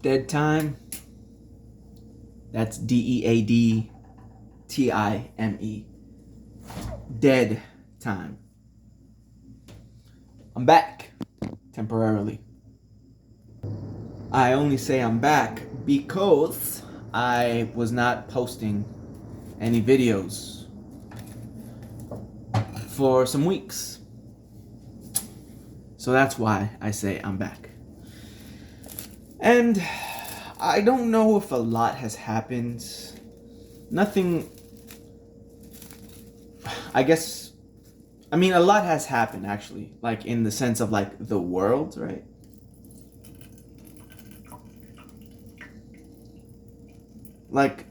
Dead time. That's DEADTIME. Dead time. I'm back temporarily. I only say I'm back because I was not posting any videos for some weeks. So that's why I say I'm back. And I don't know if a lot has happened. Nothing. I mean, a lot has happened actually, like in the sense of like the world, right? Like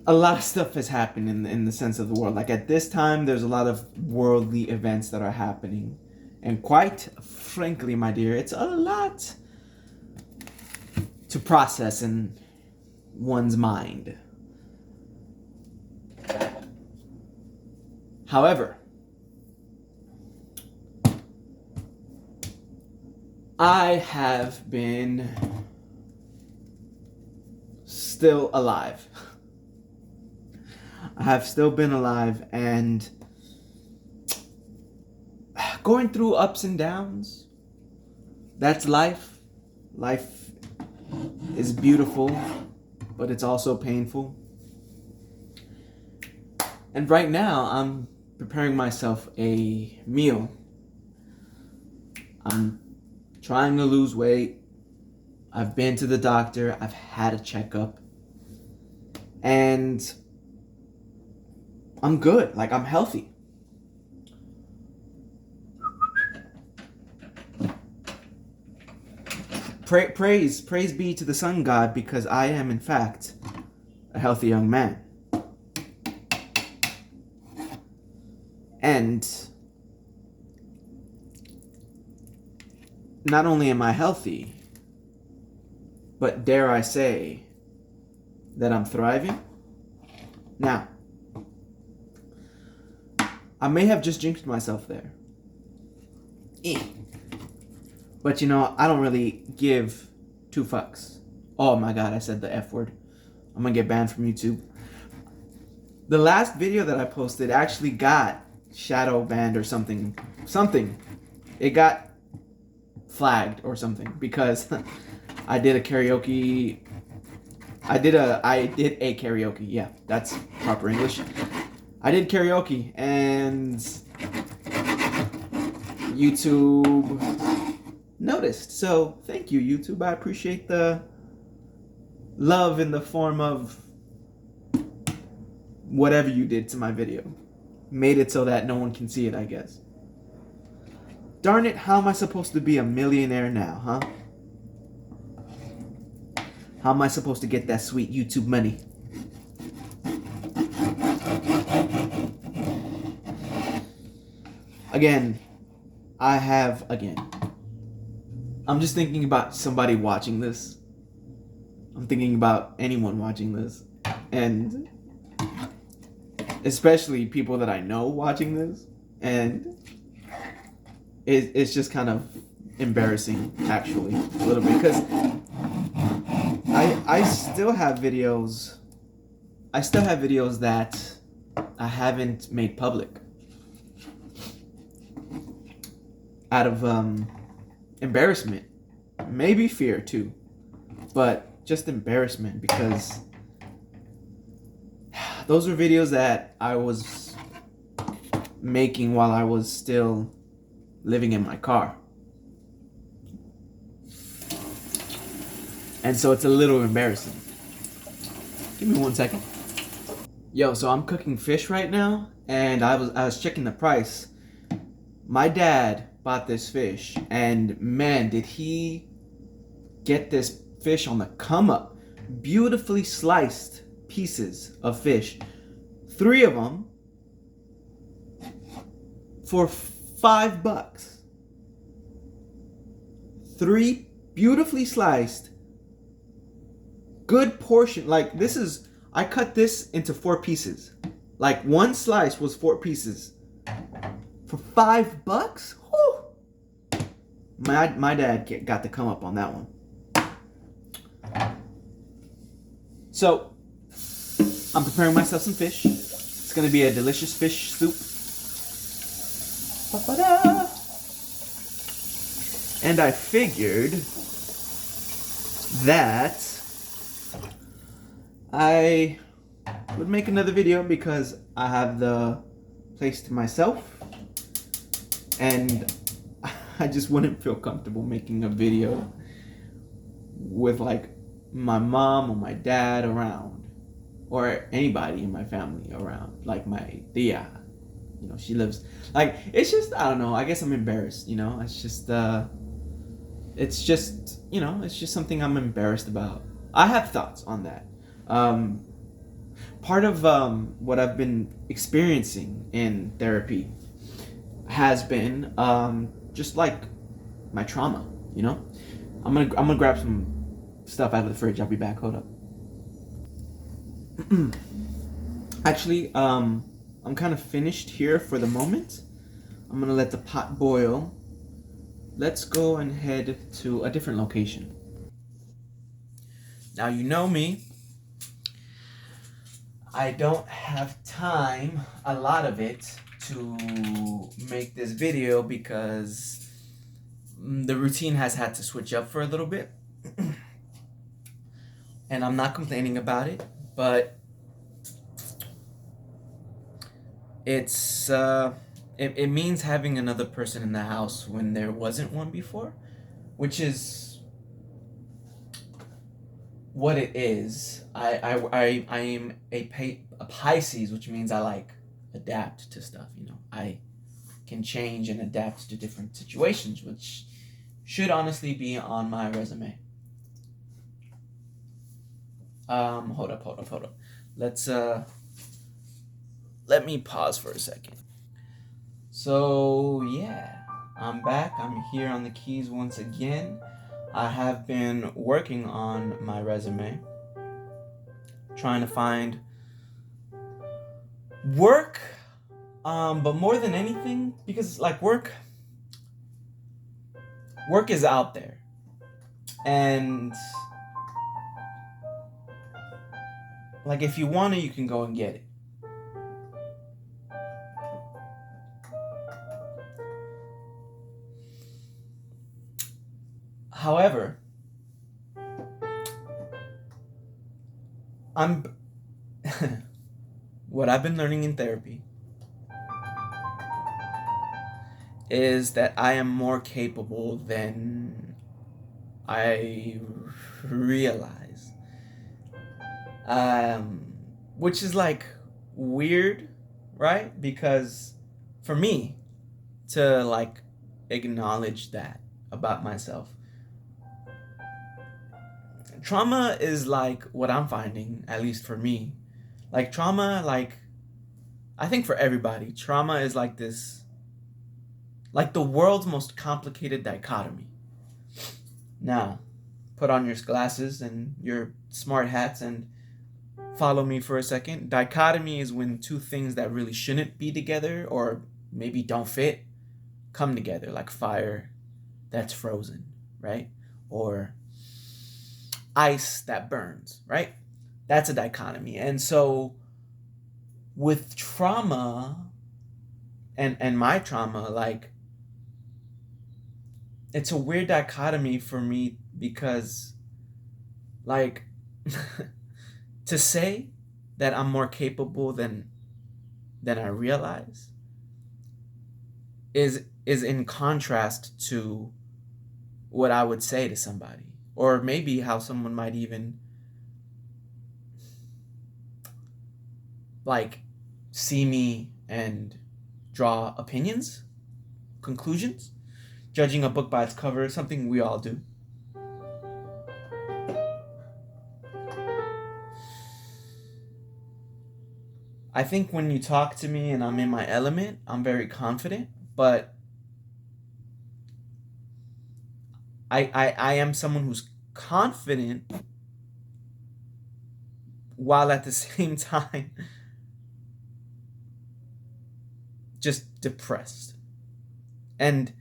a lot of stuff has happened in the sense of the world. Like at this time, there's a lot of worldly events that are happening. And quite frankly, my dear, it's a lot to process in one's mind. However, I have been still alive. I have still been alive and going through ups and downs. That's life. Life is beautiful, but it's also painful. And right now, I'm preparing myself a meal. I'm trying to lose weight. I've been to the doctor. I've had a checkup. And I'm good. Like, I'm healthy. Praise be to the sun god, because I am in fact a healthy young man. And not only am I healthy, but dare I say that I'm thriving. Now, I may have just jinxed myself there. But you know, I don't really give two fucks. Oh my god, I said the F word. I'm gonna get banned from YouTube. The last video that I posted actually got shadow banned or something. It got flagged or something because I did a karaoke. I did a karaoke. Yeah, that's proper English. I did karaoke and YouTube noticed. So thank you, YouTube. I appreciate the love in the form of whatever you did to my video. Made it so that no one can see it, I guess. Darn it, how am I supposed to be a millionaire now, huh? How am I supposed to get that sweet YouTube money? I'm just thinking about somebody watching this. I'm thinking about anyone watching this. And especially people that I know watching this. And it's just kind of embarrassing, actually, a little bit. Because I still have videos. I still have videos that I haven't made public. Out of embarrassment, maybe fear too, but just embarrassment, because those were videos that I was making while I was still living in my car. And so it's a little embarrassing. Give me 1 second. Yo, so I'm cooking fish right now, and I was checking the price. My dad bought this fish, and man, did he get this fish on the come up. Beautifully sliced pieces of fish. 3 of them for $5. 3 beautifully sliced, good portion. Like, this is, I cut this into 4 pieces. Like, 1 slice was 4 pieces. For $5? Whew. my dad got to come up on that one. So I'm preparing myself some fish. It's gonna be a delicious fish soup. Ba-ba-da. And I figured that I would make another video because I have the place to myself and I just wouldn't feel comfortable making a video with like my mom or my dad around or anybody in my family around, like my tia. You know, she lives, like, it's just, I don't know, I guess I'm embarrassed, you know, it's just you know, it's just something I'm embarrassed about. I have thoughts on that. Part of what I've been experiencing in therapy has been just like my trauma, you know. I'm gonna grab some stuff out of the fridge. I'll be back. Hold up. Actually, I'm kind of finished here for the moment. I'm gonna let the pot boil. Let's go and head to a different location. Now, you know me. I don't have time, a lot of it, to make this video because the routine has had to switch up for a little bit. And I'm not complaining about it, but it's it means having another person in the house when there wasn't one before, which is what it is. I am a Pisces, which means I like adapt to stuff, you know. I can change and adapt to different situations, which should honestly be on my resume. Hold up. Let's let me pause for a second. So yeah, I'm back. I'm here on the keys once again. I have been working on my resume, trying to find work, but more than anything, because like work is out there, and like if you want it, you can go and get it. However, what I've been learning in therapy is that I am more capable than I realize. Which is like weird, right? Because for me to like acknowledge that about myself, trauma is like what I'm finding, at least for me. Like trauma, like I think for everybody, trauma is like this, like the world's most complicated dichotomy. Now, put on your glasses and your smart hats and follow me for a second. Dichotomy is when two things that really shouldn't be together or maybe don't fit come together, like fire that's frozen, right? Or ice that burns, right? That's a dichotomy. And so with trauma and my trauma, like it's a weird dichotomy for me because like to say that I'm more capable than I realize is in contrast to what I would say to somebody, or maybe how someone might even like see me and draw opinions, conclusions, judging a book by its cover, something we all do. I think when you talk to me and I'm in my element, I'm very confident, but I am someone who's confident while at the same time just depressed. And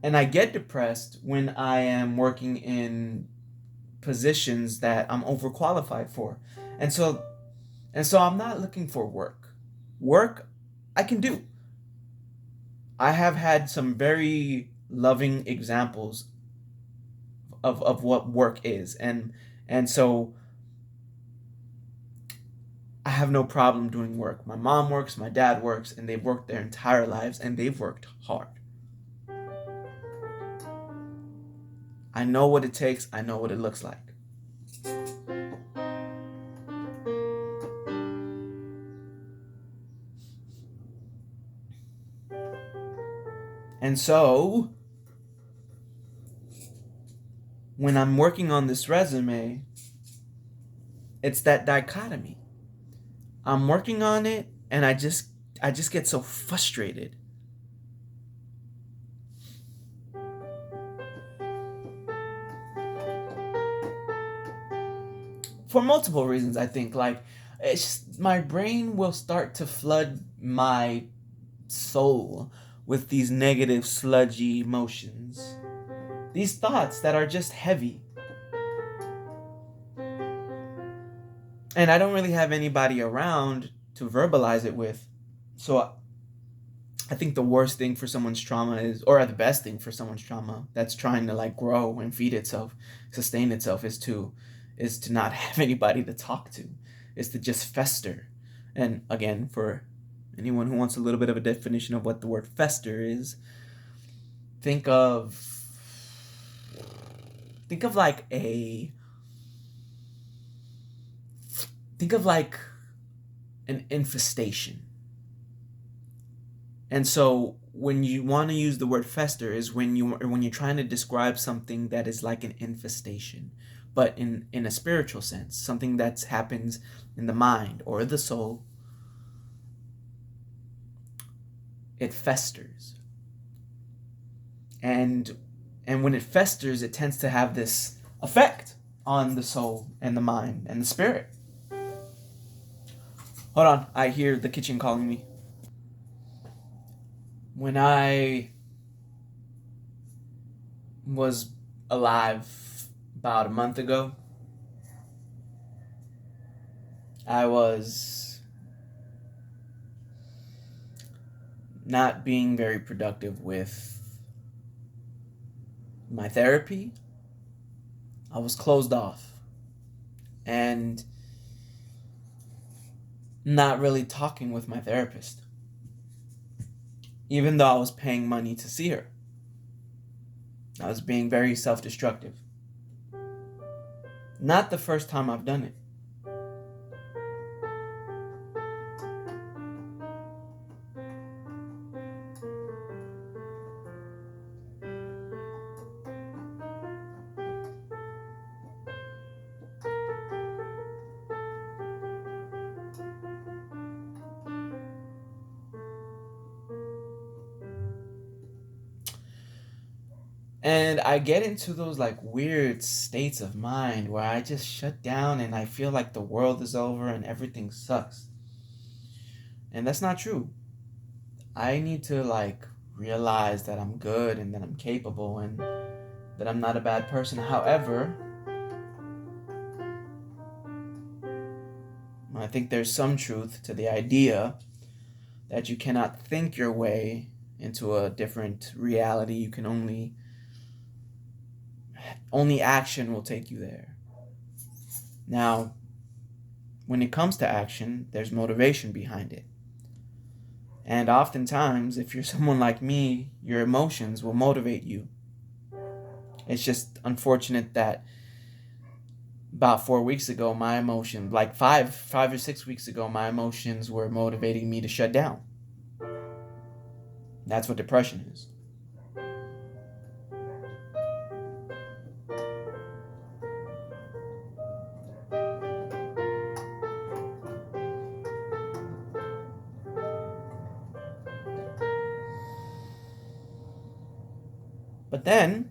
And I get depressed when I am working in positions that I'm overqualified for. And so I'm not looking for work. Work I can do. I have had some very loving examples of what work is, and so I have no problem doing work. My mom works, my dad works, and they've worked their entire lives, and they've worked hard. I know what it takes. I know what it looks like. And so when I'm working on this resume, it's that dichotomy. I'm working on it, and I just get so frustrated. For multiple reasons, I think. Like, it's just, my brain will start to flood my soul with these negative, sludgy emotions. These thoughts that are just heavy. And I don't really have anybody around to verbalize it with. So I think the worst thing for someone's trauma is, or the best thing for someone's trauma that's trying to like grow and feed itself, sustain itself, is to not have anybody to talk to, is to just fester. And again, for anyone who wants a little bit of a definition of what the word fester is, think of like an infestation. And so when you want to use the word fester is when you're trying to describe something that is like an infestation, but in a spiritual sense, something that happens in the mind or the soul. It festers. And when it festers, it tends to have this effect on the soul and the mind and the spirit. Hold on, I hear the kitchen calling me. When I was alive about a month ago, I was not being very productive with my therapy. I was closed off and not really talking with my therapist, even though I was paying money to see her. I was being very self-destructive. Not the first time I've done it. And I get into those like weird states of mind where I just shut down and I feel like the world is over and everything sucks. And that's not true. I need to like realize that I'm good and that I'm capable and that I'm not a bad person. However, I think there's some truth to the idea that you cannot think your way into a different reality. You can only action will take you there. Now, when it comes to action, there's motivation behind it. And oftentimes, if you're someone like me, your emotions will motivate you. It's just unfortunate that about 4 weeks ago, my emotions, like 5 or 6 weeks ago, my emotions were motivating me to shut down. That's what depression is. But then,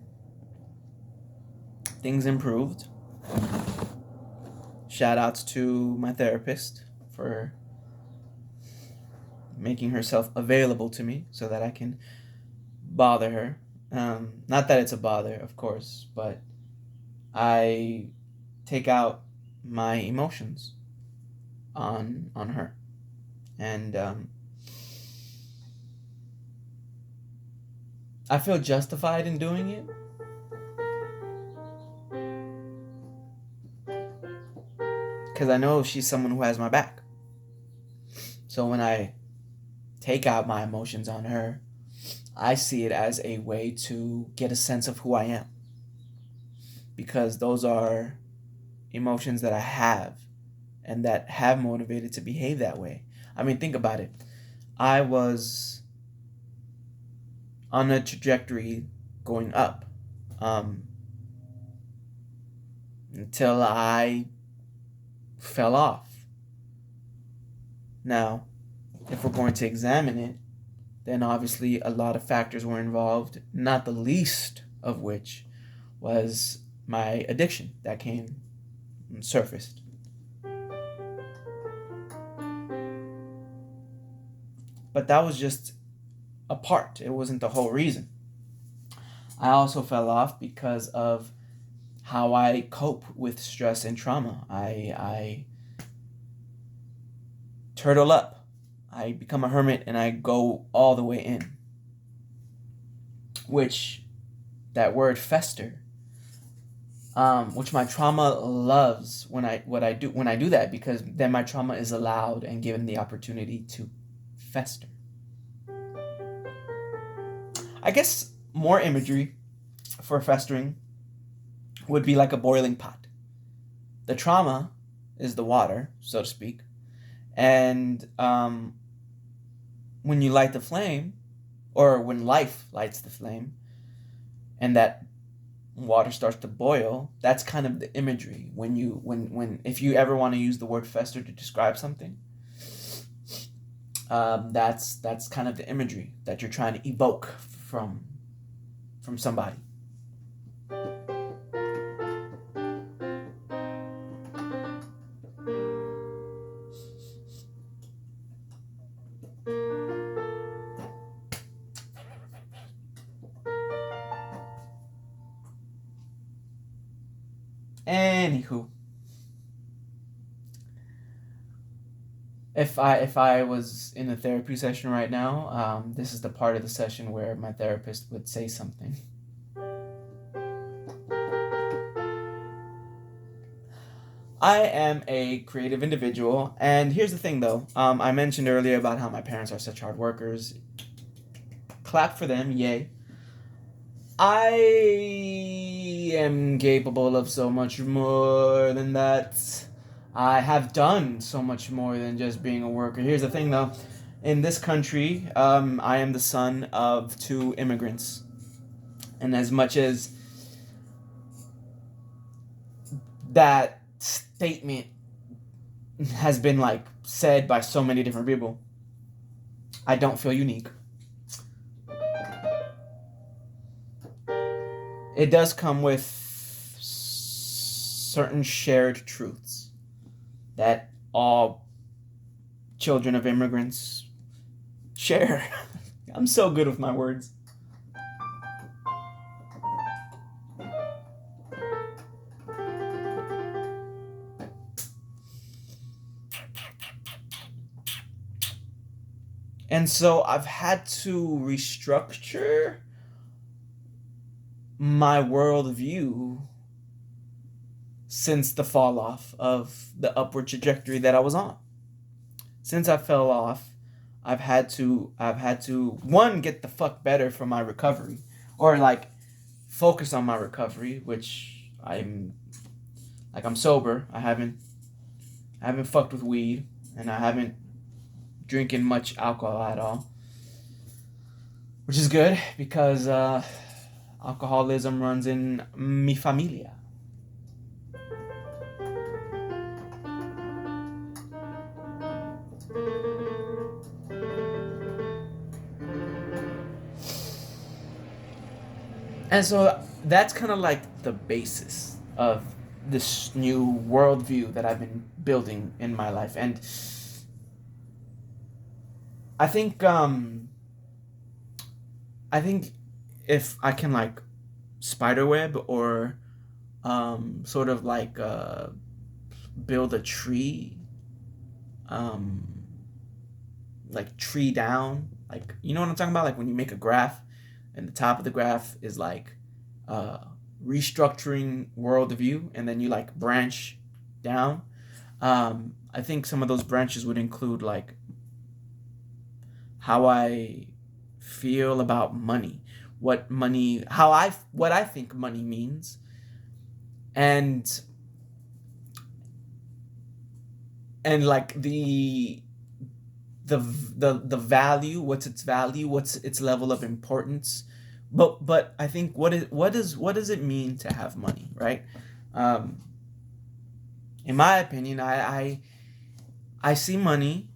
things improved. Shout outs to my therapist for making herself available to me so that I can bother her Not that it's a bother, of course, but I take out my emotions on her, and I feel justified in doing it because I know she's someone who has my back. So when I take out my emotions on her, I see it as a way to get a sense of who I am, because those are emotions that I have and that have motivated to behave that way. I mean, think about it. I was on a trajectory going up, um, until I fell off. Now, if we're going to examine it, then obviously a lot of factors were involved, not the least of which was my addiction that came and surfaced. But that was just a part, it wasn't the whole reason. I also fell off because of how I cope with stress and trauma. I turtle up. I become a hermit and I go all the way in. Which, that word fester, which my trauma loves when I do that, because then my trauma is allowed and given the opportunity to fester. I guess more imagery for festering would be like a boiling pot. The trauma is the water, so to speak, and when you light the flame, or when life lights the flame, and that water starts to boil, that's kind of the imagery. When if you ever want to use the word fester to describe something, that's kind of the imagery that you're trying to evoke from somebody. Anywho, if I was in a therapy session right now, this is the part of the session where my therapist would say something. I am a creative individual, and here's the thing though. I mentioned earlier about how my parents are such hard workers. Clap for them, yay. I am capable of so much more than that. I have done so much more than just being a worker. Here's the thing though. In this country, I am the son of 2 immigrants. And as much as that statement has been like said by so many different people, I don't feel unique. It does come with certain shared truths that all children of immigrants share. I'm so good with my words. And so I've had to restructure my worldview since the fall off of the upward trajectory that I was on. Since I fell off, I've had to one, get the fuck better for my recovery, or like focus on my recovery, which I'm sober. I haven't fucked with weed, and I haven't drinking much alcohol at all, which is good because alcoholism runs in mi familia. And so that's kind of like the basis of this new worldview that I've been building in my life. And I think if I can like spiderweb or sort of like build a tree, um, like tree down, like you know what I'm talking about, like when you make a graph and the top of the graph is like uh, restructuring worldview, and then you like branch down. I think some of those branches would include like how I feel about money, what I think money means, and like the value, what's its value, what's its level of importance. But I think what does it mean to have money, right? Um, in my opinion, I see money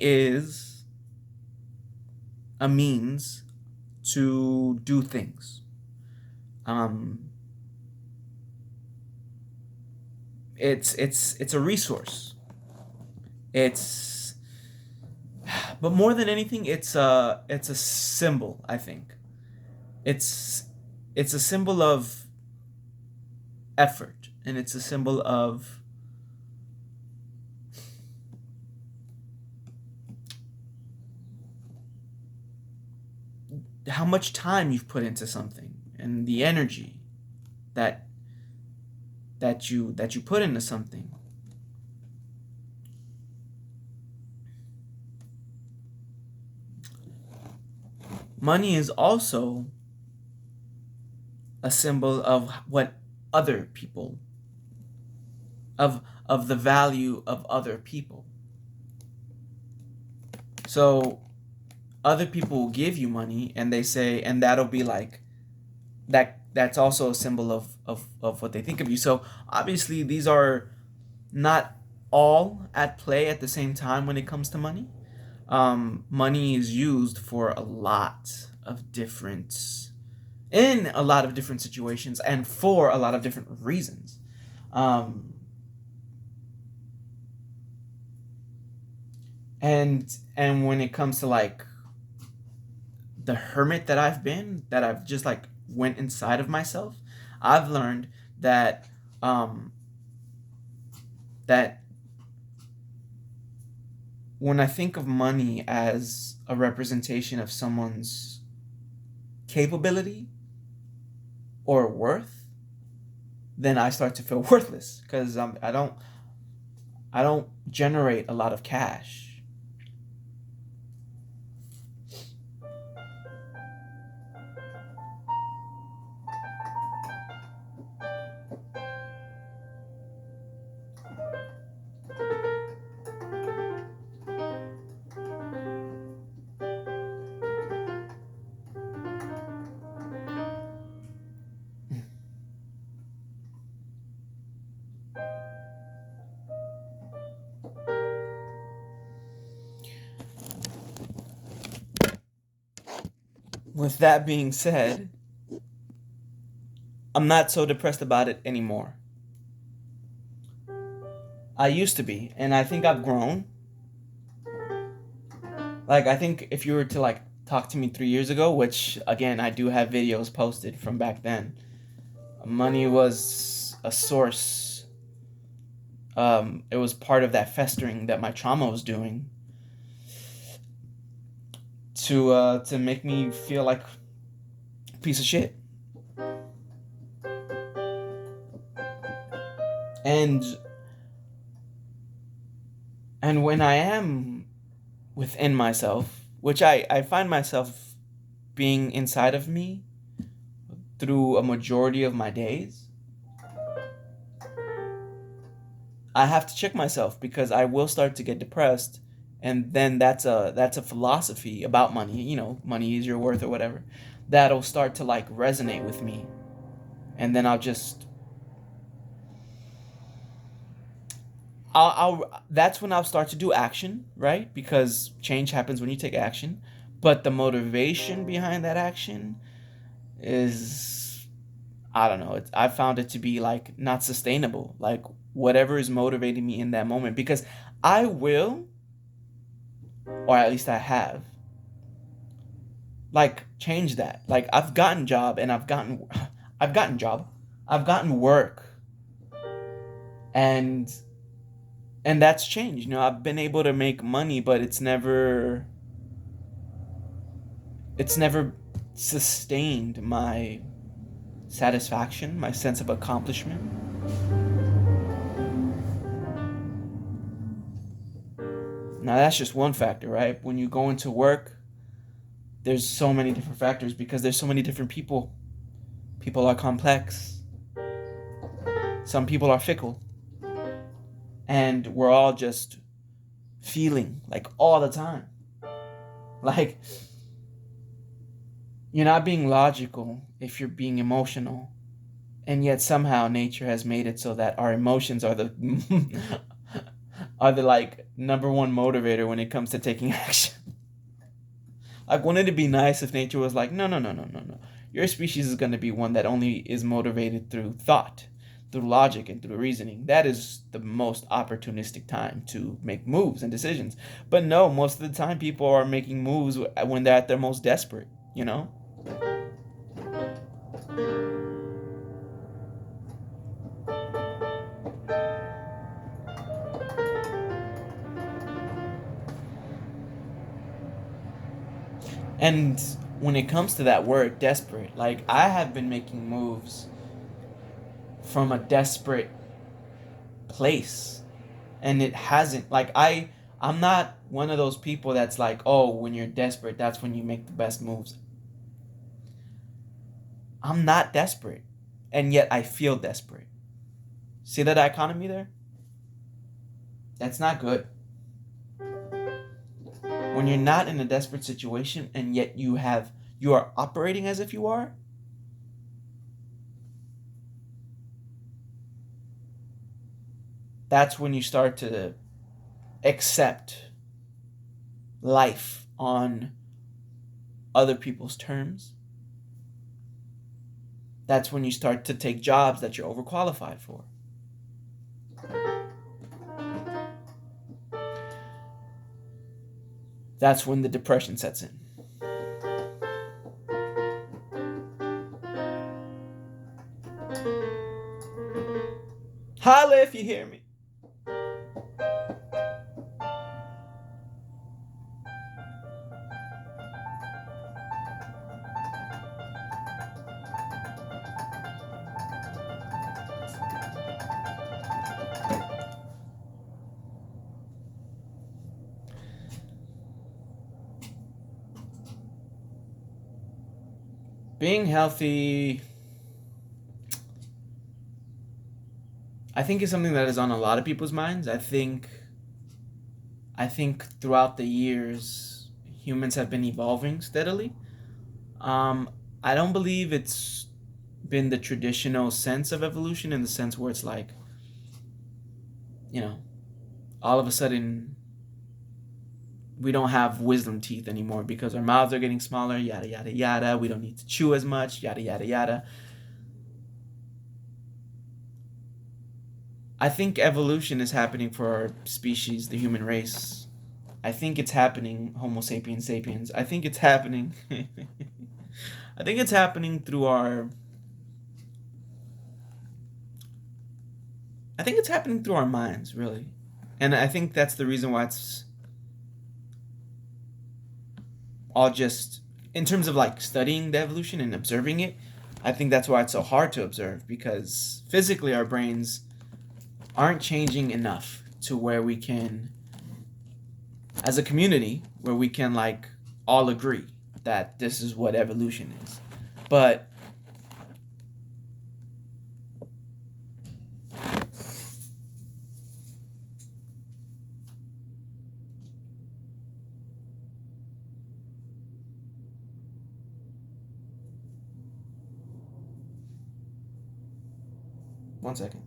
is a means to do things. Um, it's a resource. It's but more than anything, it's a symbol. I think it's it's a symbol of effort, and it's a symbol of how much time you've put into something and the energy that you put into something. Money is also a symbol of what other people of the value of other people. So other people will give you money and they say, and that'll be like that's also a symbol of what they think of you. So obviously these are not all at play at the same time when it comes to money. Money is used for in a lot of different situations and for a lot of different reasons. Um, and when it comes to like the hermit that I've just like went inside of myself, I've learned that um, that when I think of money as a representation of someone's capability or worth, then I start to feel worthless because I don't generate a lot of cash. With that being said, I'm not so depressed about it anymore. I used to be, and I think I've grown. Like I think if you were to like talk to me 3 years ago, which again I do have videos posted from back then, money was a source. It was part of that festering that my trauma was doing to make me feel like a piece of shit. And when I am within myself, which I find myself being inside of me through a majority of my days, I have to check myself because I will start to get depressed, and then that's a philosophy about money. You know, money is your worth or whatever. That'll start to like resonate with me, and then I'll that's when I'll start to do action, right? Because change happens when you take action, but the motivation behind that action is I don't know. I found it to be like not sustainable. Like whatever is motivating me in that moment, because I will, or at least I have, like change that. Like I've gotten job and I've gotten job. I've gotten work, and that's changed. You know, I've been able to make money, but it's never sustained my satisfaction, my sense of accomplishment. Now that's just one factor, right? When you go into work, there's so many different factors because there's so many different people. People are complex. Some people are fickle. And we're all just feeling like all the time. Like you're not being logical if you're being emotional. And yet somehow nature has made it so that our emotions are the are the like number one motivator when it comes to taking action. Like, wouldn't it be nice if nature was like, no, no, no, no, no, no. Your species is going to be one that only is motivated through thought, through logic, and through reasoning. That is the most opportunistic time to make moves and decisions. But no, most of the time people are making moves when they're at their most desperate, you know? And when it comes to that word, desperate, like I have been making moves from a desperate place, and it hasn't, like I'm not one of those people that's like, oh, when you're desperate that's when you make the best moves. I'm not desperate, and yet I feel desperate. See that dichotomy there? That's not good. When you're not in a desperate situation and yet you are operating as if you are, that's when you start to accept life on other people's terms. That's when you start to take jobs that you're overqualified for. That's when the depression sets in. Holla if you hear me. Being healthy, I think, is something that is on a lot of people's minds. I think throughout the years, humans have been evolving steadily. Um, I don't believe it's been the traditional sense of evolution, in the sense where it's like, you know, all of a sudden we don't have wisdom teeth anymore because our mouths are getting smaller, yada, yada, yada. We don't need to chew as much, yada, yada, yada. I think evolution is happening for our species, the human race. I think it's happening, Homo sapiens sapiens. I think it's happening. I think it's happening through our. I think it's happening through our minds, really, and I think that's the reason why it's all just in terms of like studying the evolution and observing it. I think that's why it's so hard to observe, because physically our brains aren't changing enough to where we can, as a community, where we can like all agree that this is what evolution is. But one second.